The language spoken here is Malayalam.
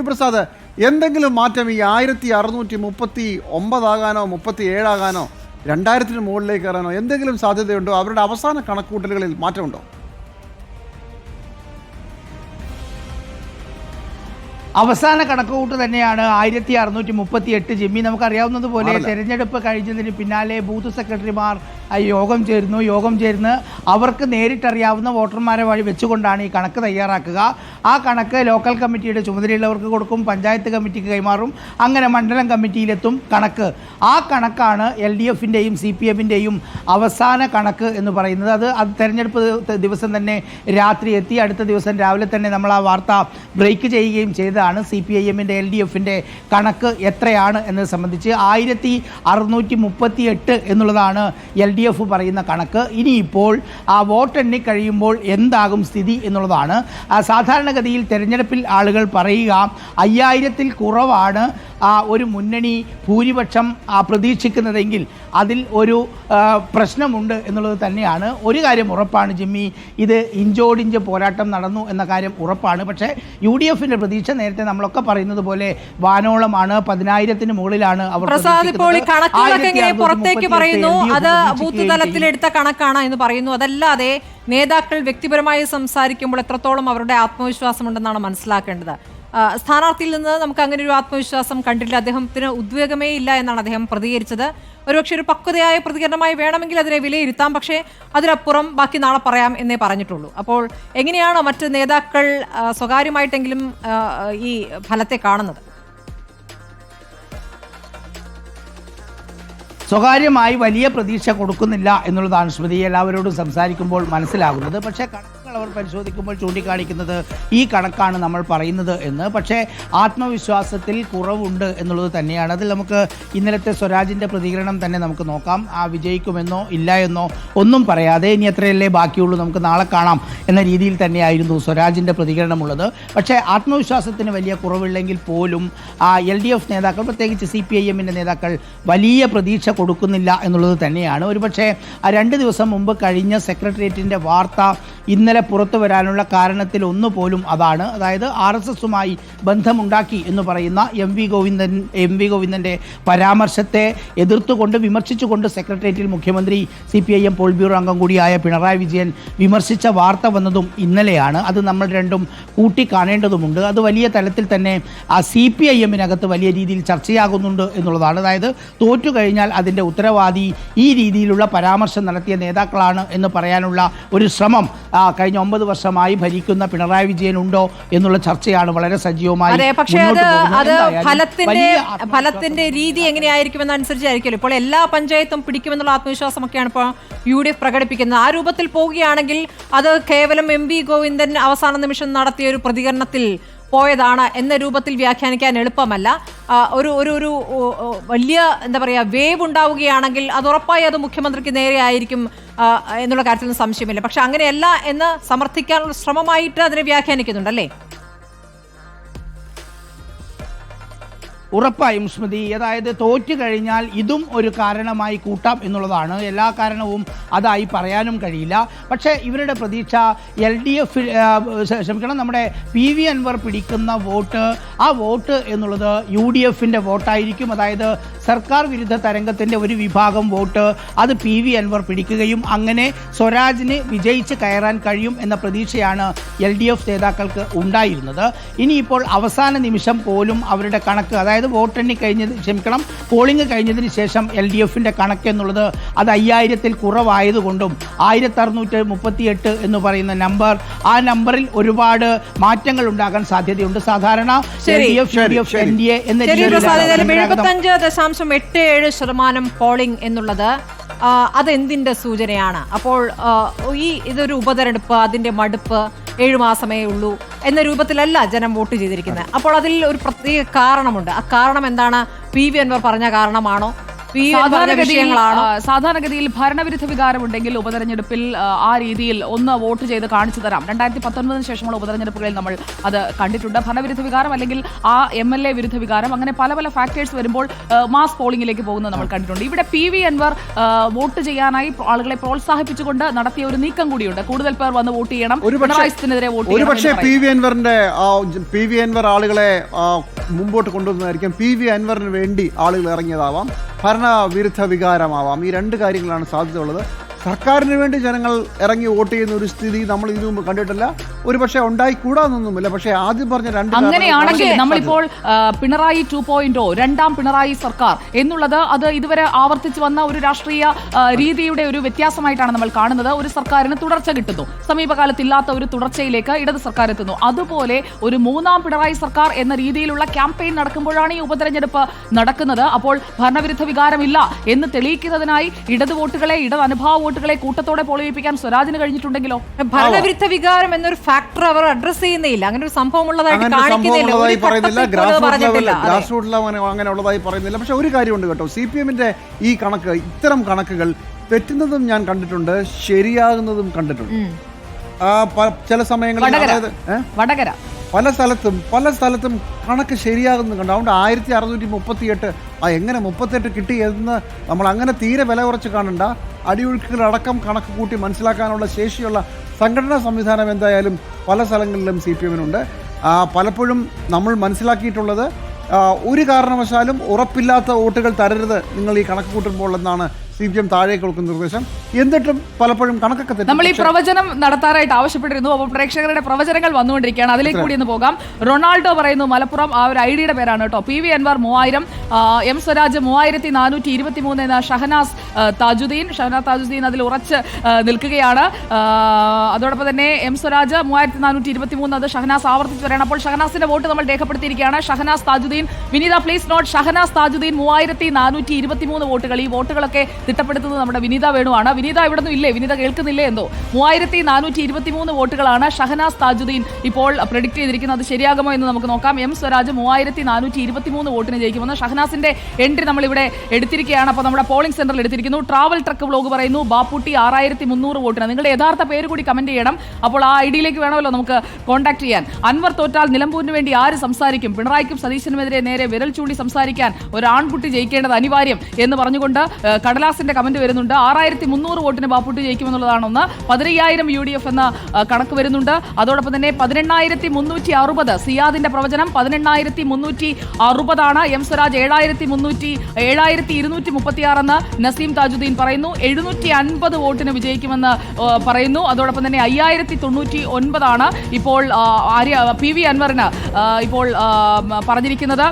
പ്രസാദ്, എന്തെങ്കിലും മാറ്റം ഈ 1639 ആകാനോ 37 ആകാനോ 2000 മുകളിലേക്ക് കയറാനോ എന്തെങ്കിലും സാധ്യതയുണ്ടോ? അവരുടെ അവസാന കണക്കുകൂട്ടലുകളിൽ മാറ്റമുണ്ടോ? അവസാന കണക്കുകൂട്ട് തന്നെയാണ് 1638. ജിമ്മി, നമുക്കറിയാവുന്നതുപോലെ തെരഞ്ഞെടുപ്പ് കഴിഞ്ഞതിന് പിന്നാലെ ബൂത്ത് സെക്രട്ടറിമാർ യോഗം ചേർന്ന് അവർക്ക് നേരിട്ടറിയാവുന്ന വോട്ടർമാരെ വഴി വെച്ചുകൊണ്ടാണ് ഈ കണക്ക് തയ്യാറാക്കുക. ആ കണക്ക് ലോക്കൽ കമ്മിറ്റിയുടെ ചുമതലയുള്ളവർക്ക് കൊടുക്കും, പഞ്ചായത്ത് കമ്മിറ്റിക്ക് കൈമാറും, അങ്ങനെ മണ്ഡലം കമ്മിറ്റിയിലെത്തും കണക്ക്. ആ കണക്കാണ് LDFിൻ്റെയും CPMൻ്റെയും അവസാന കണക്ക് എന്ന് പറയുന്നത്. അത് തെരഞ്ഞെടുപ്പ് ദിവസം തന്നെ രാത്രി എത്തി. അടുത്ത ദിവസം രാവിലെ തന്നെ നമ്മൾ ആ വാർത്ത ബ്രേക്ക് ചെയ്യുകയും ചെയ്തതാണ്. CPIMൻ്റെ LDFിൻ്റെ കണക്ക് എത്രയാണ് എന്നത് സംബന്ധിച്ച് 1638 എന്നുള്ളതാണ് LDF പറയുന്ന കണക്ക്. ഇനിയിപ്പോൾ ആ വോട്ടെണ്ണി കഴിയുമ്പോൾ എന്താകും സ്ഥിതി എന്നുള്ളതാണ്. സാധാരണഗതിയിൽ തെരഞ്ഞെടുപ്പിൽ ആളുകൾ പറയുക 5000-ൽ കുറവാണ് ഒരു മുന്നണി ഭൂരിപക്ഷം പ്രതീക്ഷിക്കുന്നതെങ്കിൽ അതിൽ ഒരു പ്രശ്നമുണ്ട് എന്നുള്ളത് തന്നെയാണ്. ഒരു കാര്യം ഉറപ്പാണ് ജിമ്മി, ഇത് ഇഞ്ചോടിഞ്ച് പോരാട്ടം നടന്നു എന്ന കാര്യം ഉറപ്പാണ്. പക്ഷേ UDFിൻ്റെ പ്രതീക്ഷ നേരത്തെ നമ്മളൊക്കെ പറയുന്നത് പോലെ വാനോളമാണ്, 10,000-ന് മുകളിലാണ് അവർ. പുറത്തേക്ക് പറയുന്നു അത് ബൂത്ത് തലത്തിലെടുത്ത കണക്കാണ് എന്ന് പറയുന്നു. അതല്ലാതെ നേതാക്കൾ വ്യക്തിപരമായി സംസാരിക്കുമ്പോൾ എത്രത്തോളം അവരുടെ ആത്മവിശ്വാസം ഉണ്ടെന്നാണ് മനസ്സിലാക്കേണ്ടത്. സ്ഥാനാർത്ഥിയിൽ നിന്ന് നമുക്ക് അങ്ങനെ ഒരു ആത്മവിശ്വാസം കണ്ടില്ല. അദ്ദേഹത്തിന് ഉദ്വേഗമേ ഇല്ല എന്നാണ് അദ്ദേഹം പ്രതികരിച്ചത്. ഒരുപക്ഷെ ഒരു പക്വതയായ പ്രതികരണമായി വേണമെങ്കിൽ അതിനെ വിലയിരുത്താം, പക്ഷേ അതിനപ്പുറം ബാക്കി നാളെ പറയാം എന്നേ പറഞ്ഞിട്ടുള്ളൂ. അപ്പോൾ എങ്ങനെയാണ് മറ്റ് നേതാക്കൾ സ്വകാര്യമായിട്ടെങ്കിലും ഈ ഫലത്തെ കാണുന്നത്? സ്വകാര്യമായി വലിയ പ്രതീക്ഷ കൊടുക്കുന്നില്ല എന്നുള്ളതാണ് സ്മൃതി എല്ലാവരോടും സംസാരിക്കുമ്പോൾ മനസ്സിലാകുന്നത്. പക്ഷേ കണക്കുകൾ അവർ പരിശോധിക്കുമ്പോൾ ചൂണ്ടിക്കാണിക്കുന്നത് ഈ കണക്കാണ് നമ്മൾ പറയുന്നത് എന്ന്. പക്ഷേ ആത്മവിശ്വാസത്തിൽ കുറവുണ്ട് എന്നുള്ളത് തന്നെയാണ്. അതിൽ നമുക്ക് ഇന്നലത്തെ സ്വരാജിൻ്റെ പ്രതികരണം തന്നെ നമുക്ക് നോക്കാം. വിജയിക്കുമെന്നോ ഇല്ല എന്നോ ഒന്നും പറയാതെ ഇനി എത്രയല്ലേ ബാക്കിയുള്ളൂ, നമുക്ക് നാളെ കാണാം എന്ന രീതിയിൽ തന്നെയായിരുന്നു സ്വരാജിൻ്റെ പ്രതികരണമുള്ളത്. പക്ഷേ ആത്മവിശ്വാസത്തിന് വലിയ കുറവില്ലെങ്കിൽ പോലും LDF നേതാക്കൾ, പ്രത്യേകിച്ച് CPIMൻ്റെ നേതാക്കൾ വലിയ പ്രതീക്ഷ കൊടുക്കുന്നില്ല എന്നുള്ളത് തന്നെയാണ്. ഒരുപക്ഷെ 2 ദിവസം മുമ്പ് കഴിഞ്ഞ സെക്രട്ടേറിയറ്റിൻ്റെ വാർത്ത ഇന്നലെ പുറത്തു വരാനുള്ള കാരണത്തിൽ ഒന്നുപോലും അതാണ്. അതായത് RSSുമായി ബന്ധമുണ്ടാക്കി എന്ന് പറയുന്ന എം വി ഗോവിന്ദൻ്റെ പരാമർശത്തെ എതിർത്തുകൊണ്ട് വിമർശിച്ചുകൊണ്ട് സെക്രട്ടേറിയറ്റിൽ മുഖ്യമന്ത്രി CPIM പോൾ ബ്യൂറോ അംഗം കൂടിയായ പിണറായി വിജയൻ വിമർശിച്ച വാർത്ത വന്നതും ഇന്നലെയാണ്. അത് നമ്മൾ രണ്ടും കൂട്ടിക്കാണേണ്ടതുമുണ്ട്. അത് വലിയ തലത്തിൽ തന്നെ CPIMനകത്ത് വലിയ രീതിയിൽ ചർച്ചയാകുന്നുണ്ട് എന്നുള്ളതാണ്. അതായത് തോറ്റു കഴിഞ്ഞാൽ അതിൻ്റെ ഉത്തരവാദി ഈ രീതിയിലുള്ള പരാമർശം നടത്തിയ നേതാക്കളാണ് എന്ന് പറയാനുള്ള ഒരു ശ്രമം കഴിഞ്ഞ 9 വർഷമായി ഭരിക്കുന്ന പിണറായി വിജയൻ ഉണ്ടോ എന്നുള്ള ചർച്ചയാണ് വളരെ സജീവമായി. പക്ഷേ അത് ഫലത്തിന്റെ രീതി എങ്ങനെയായിരിക്കുമെന്നനുസരിച്ചായിരിക്കുമല്ലോ. ഇപ്പോൾ എല്ലാ പഞ്ചായത്തും പിടിക്കുമെന്നുള്ള ആത്മവിശ്വാസമൊക്കെയാണ് ഇപ്പോൾ UDF പ്രകടിപ്പിക്കുന്നത്. ആ രൂപത്തിൽ പോവുകയാണെങ്കിൽ അത് കേവലം MV ഗോവിന്ദൻ അവസാന നിമിഷം നടത്തിയ ഒരു പ്രതികരണത്തിൽ പോയതാണ് എന്ന രൂപത്തിൽ വ്യാഖ്യാനിക്കാൻ എളുപ്പമല്ല. ഒരു വലിയ വേവ് ഉണ്ടാവുകയാണെങ്കിൽ അത് ഉറപ്പായി അത് മുഖ്യമന്ത്രിക്ക് നേരെ ആയിരിക്കും എന്നുള്ള കാര്യത്തിൽ സംശയമില്ല. പക്ഷെ അങ്ങനെയല്ല എന്ന് സമർത്ഥിക്കാനുള്ള ശ്രമമായിട്ട് അതിനെ വ്യാഖ്യാനിക്കുന്നുണ്ടല്ലേ? ഉറപ്പായും സ്മൃതി, അതായത് തോറ്റു കഴിഞ്ഞാൽ ഇതും ഒരു കാരണമായി കൂട്ടാം എന്നുള്ളതാണ്. എല്ലാ കാരണവും അതായി പറയാനും കഴിയില്ല. പക്ഷേ ഇവരുടെ പ്രതീക്ഷ LDF നമ്മുടെ PV അൻവർ പിടിക്കുന്ന വോട്ട്, ആ വോട്ട് എന്നുള്ളത് UDFിൻ്റെ വോട്ടായിരിക്കും. അതായത് സർക്കാർ വിരുദ്ധ തരംഗത്തിൻ്റെ ഒരു വിഭാഗം വോട്ട് അത് PV അൻവർ പിടിക്കുകയും അങ്ങനെ സ്വരാജിന് വിജയിച്ച് കയറാൻ കഴിയും എന്ന പ്രതീക്ഷയാണ് LDF നേതാക്കൾക്ക് ഉണ്ടായിരുന്നത്. ഇനിയിപ്പോൾ അവസാന നിമിഷം പോലും അവരുടെ കണക്ക്, അതായത് പോളിംഗ് കഴിഞ്ഞതിന് ശേഷം LDFിൻ്റെ കണക്ക് എന്നുള്ളത് അത് 5000-ൽ കുറവായതുകൊണ്ടും 1638 എന്ന് പറയുന്ന നമ്പർ, ആ നമ്പറിൽ ഒരുപാട് മാറ്റങ്ങൾ ഉണ്ടാകാൻ സാധ്യതയുണ്ട്. സാധാരണ NDA എന്ന 75.87% പോളിംഗ് എന്നുള്ളത് അതെന്തിൻ്റെ സൂചനയാണ്? അപ്പോൾ ഇതൊരു ഉപതെരഞ്ഞെടുപ്പ്, അതിൻ്റെ മടുപ്പ് 7 മാസമേ ഉള്ളൂ എന്ന രൂപത്തിലല്ല ജനം വോട്ട് ചെയ്തിരിക്കുന്നത്. അപ്പോൾ അതിൽ ഒരു പ്രത്യേക കാരണമുണ്ട്. ആ കാരണം എന്താണ്? PV അൻവർ പറഞ്ഞ കാരണമാണോ? സാധാരണഗതിയിൽ ഭരണവിരുദ്ധ വികാരമുണ്ടെങ്കിൽ ഉപതെരഞ്ഞെടുപ്പിൽ ആ രീതിയിൽ ഒന്ന് വോട്ട് ചെയ്ത് കാണിച്ചു തരാം. 2019 ശേഷമുള്ള ഉപതെരഞ്ഞെടുപ്പുകളിൽ നമ്മൾ അത് കണ്ടിട്ടുണ്ട്. ഭരണവിരുദ്ധ വികാരം അല്ലെങ്കിൽ ആ MLA വിരുദ്ധ വികാരം, അങ്ങനെ പല പല ഫാക്ടേഴ്സ് വരുമ്പോൾ മാസ് പോളിംഗിലേക്ക് പോകുന്നത് നമ്മൾ കണ്ടിട്ടുണ്ട്. ഇവിടെ PV അൻവർ വോട്ട് ചെയ്യാനായി ആളുകളെ പ്രോത്സാഹിപ്പിച്ചുകൊണ്ട് നടത്തിയ ഒരു നീക്കം കൂടിയുണ്ട്. കൂടുതൽ പേർ വന്ന് വോട്ട് ചെയ്യണം, പിണറായിക്കെതിരെ വോട്ട് ചെയ്യണം. ഒരുപക്ഷെ PV അൻവർ ആളുകളെ മുമ്പോട്ട് കൊണ്ടുവന്നതായിരിക്കും. PV അൻവറിന് വേണ്ടി ആളുകൾ ഇറങ്ങിയതാവാം, ഭരണവിരുദ്ധ വികാരമാവാം. ഈ രണ്ട് കാര്യങ്ങളാണ് സാധ്യതയുള്ളത്. സർക്കാരിന് വേണ്ടി ജനങ്ങൾ ഇറങ്ങി വോട്ട് ചെയ്യുന്ന ഒരു സ്ഥിതി നമ്മൾ ഇതിനു മുമ്പ് കണ്ടിട്ടില്ല. ഒരു പക്ഷേ ഉണ്ടായിക്കൂടാന്നൊന്നുമില്ല. പക്ഷേ ആദ്യം പറഞ്ഞ രണ്ട് അങ്ങനെയാണെങ്കിൽ നമ്മളിപ്പോൾ പിണറായി 2.0 രണ്ടാം പിണറായി സർക്കാർ എന്നുള്ളത് അത് ഇതുവരെ ആവർത്തിച്ചു വന്ന ഒരു രാഷ്ട്രീയ രീതിയുടെ ഒരു വ്യത്യാസമായിട്ടാണ് നമ്മൾ കാണുന്നത്. ഒരു സർക്കാരിന് തുടർച്ച കിട്ടുന്നു, സമീപകാലത്തില്ലാത്ത ഒരു തുടർച്ചയിലേക്ക് ഇടത് സർക്കാർ എത്തുന്നു. അതുപോലെ ഒരു മൂന്നാം പിണറായി സർക്കാർ എന്ന രീതിയിലുള്ള ക്യാമ്പയിൻ നടക്കുമ്പോഴാണ് ഈ ഉപതെരഞ്ഞെടുപ്പ് നടക്കുന്നത്. അപ്പോൾ ഭരണവിരുദ്ധ വികാരമില്ല എന്ന് തെളിയിക്കുന്നതിനായി ഇടത് വോട്ടുകളെ, ഇടത് അനുഭാവ വോട്ടുകളെ കൂട്ടത്തോടെ പോളിപ്പിക്കാൻ സ്വരാജിന് കഴിഞ്ഞിട്ടുണ്ടെങ്കിലോ? ഭരണവിരുദ്ധ വികാരം എന്നൊരു ഫാക്ടർ അവർ അഡ്രസ് ചെയ്യുന്നില്ല. അങ്ങനെ ഒരു സംഭവം ഉള്ളതായിട്ട് പറയുന്നില്ല, ഗ്രാസ് റൂട്ടിൽ അങ്ങനെ ഉള്ളതായി പറയുന്നില്ല. പക്ഷെ ഒരു കാര്യമുണ്ട് കേട്ടോ, CPM-ന്റെ ഈ കണക്ക്, ഇത്തരം കണക്കുകൾ തെറ്റുന്നതും ഞാൻ കണ്ടിട്ടുണ്ട്, ശരിയാകുന്നതും കണ്ടിട്ടുണ്ട്. ചില സമയങ്ങളിൽ വടകര പല സ്ഥലത്തും കണക്ക് ശരിയാകുന്നു കണ്ടു. അതുകൊണ്ട് 1638 എങ്ങനെ 38 കിട്ടി എന്ന് നമ്മൾ അങ്ങനെ തീരെ വില കുറച്ച് കാണണ്ട. അടിയൊഴുക്കുകളടക്കം കണക്ക് കൂട്ടി മനസ്സിലാക്കാനുള്ള ശേഷിയുള്ള സംഘടനാ സംവിധാനം എന്തായാലും പല സ്ഥലങ്ങളിലും CPM-നുണ്ട്. പലപ്പോഴും നമ്മൾ മനസ്സിലാക്കിയിട്ടുള്ളത് ഒരു കാരണവശാലും ഉറപ്പില്ലാത്ത വോട്ടുകൾ തരരുത് നിങ്ങൾ ഈ കണക്ക് കൂട്ടുമ്പോൾ എന്നാണ് CPM താഴേക്ക് കൊടുക്കുന്ന നിർദ്ദേശം. എന്നിട്ടും പലപ്പോഴും കണക്കൊക്കെ തെറ്റും. നമ്മൾ ഈ പ്രവചനം നടത്താനായിട്ട് ആവശ്യപ്പെട്ടിരുന്നു. അപ്പോൾ പ്രേക്ഷകരുടെ പ്രവചനങ്ങൾ വന്നുകൊണ്ടിരിക്കുകയാണ്, അതിലേക്ക് കൂടി ഒന്ന് പോകാം. റൊണാൾഡോ പറയുന്നു, മലപ്പുറം, ആ ഒരു ഐഡിയുടെ പേരാണ് കേട്ടോ. PV അൻവർ 3000, M സ്വരാജ് 3423 എന്ന ഷഹനാസ് താജുദ്ദീൻ അതിൽ ഉറച്ച് നിൽക്കുകയാണ്. അതോടൊപ്പം തന്നെ M സ്വരാജ് 3423, അത് ഷഹനാസ് ആവർത്തിച്ച് വരികയാണ്. അപ്പോൾ ഷഹനാസിന്റെ വോട്ട് നമ്മൾ രേഖപ്പെടുത്തിയിരിക്കുകയാണ്. ഷഹനാസ് താജുദ്ദീൻ, വിനീത പ്ലീസ് നോട്ട്, ഷഹനാസ് താജുദ്ദീൻ 3423 വോട്ടുകൾ. ഈ വോട്ടുകളൊക്കെ തിട്ടപ്പെടുത്തുന്നത് നമ്മുടെ വിനീത വേണുവാണ്. വിനീത ഇവിടെ ഒന്നും ഇല്ലേ? വിനീത കേൾക്കുന്നില്ലേ എന്തോ? 3423 വോട്ടുകളാണ് ഷഹനാസ് താജുദ്ദീൻ ഇപ്പോൾ പ്രെഡിക്ട് ചെയ്തിരിക്കുന്നത്. അത് ശരിയാകുമോ എന്ന് നമുക്ക് നോക്കാം. M സ്വരാജ് 3423 വോട്ടിന് ജയിക്കുമെന്ന് ഷഹനാസിന്റെ എൻട്രി നമ്മൾ ഇവിടെ എടുത്തിരിക്കുകയാണ്. അപ്പോൾ നമ്മുടെ പോളിംഗ് സെന്ററിൽ എടുത്തിരിക്കുന്നു. ട്രാവൽ ട്രക്ക് വ്ലോഗ് പറയുന്നു ബാപ്പുട്ടി 6300 വോട്ടിന്. നിങ്ങളുടെ യഥാർത്ഥ പേര് കൂടി കമന്റ് ചെയ്യണം. അപ്പോൾ ആ ഐഡിയിലേക്ക് വേണമല്ലോ നമുക്ക് കോൺടാക്ട് ചെയ്യാൻ. അൻവർ തോറ്റാൽ നിലമ്പൂരിന് വേണ്ടി ആര് സംസാരിക്കും? പിണറായിക്കും സതീശനുമെതിരെ നേരെ വിരൽ ചൂണ്ടി സംസാരിക്കാൻ ഒരു ആൺകുട്ടി ജയിക്കേണ്ടത് അനിവാര്യം എന്ന് പറഞ്ഞുകൊണ്ട് കടലാസിന്റെ കമന്റ് വരുന്നുണ്ട്. 6300 വോട്ടിന് ബാപ്പുട്ടി ജയിക്കുമെന്നുള്ളതാണ് ഒന്ന്. 15000 UDF എന്ന കണക്ക് വരുന്നുണ്ട്. അതോടൊപ്പം തന്നെ 18360 സിയാദിന്റെ പ്രവചനം 18360 M സ്വരാജ് 7236 എന്ന് നസീം താജുദ്ദീൻ പറയുന്നു. 750 വോട്ടിന് വിജയിക്കുമെന്ന് പറയുന്നു. അതോടൊപ്പം തന്നെ 5099 ഇപ്പോൾ PV അൻവറിന് ഇപ്പോൾ പറഞ്ഞിരിക്കുന്നത്.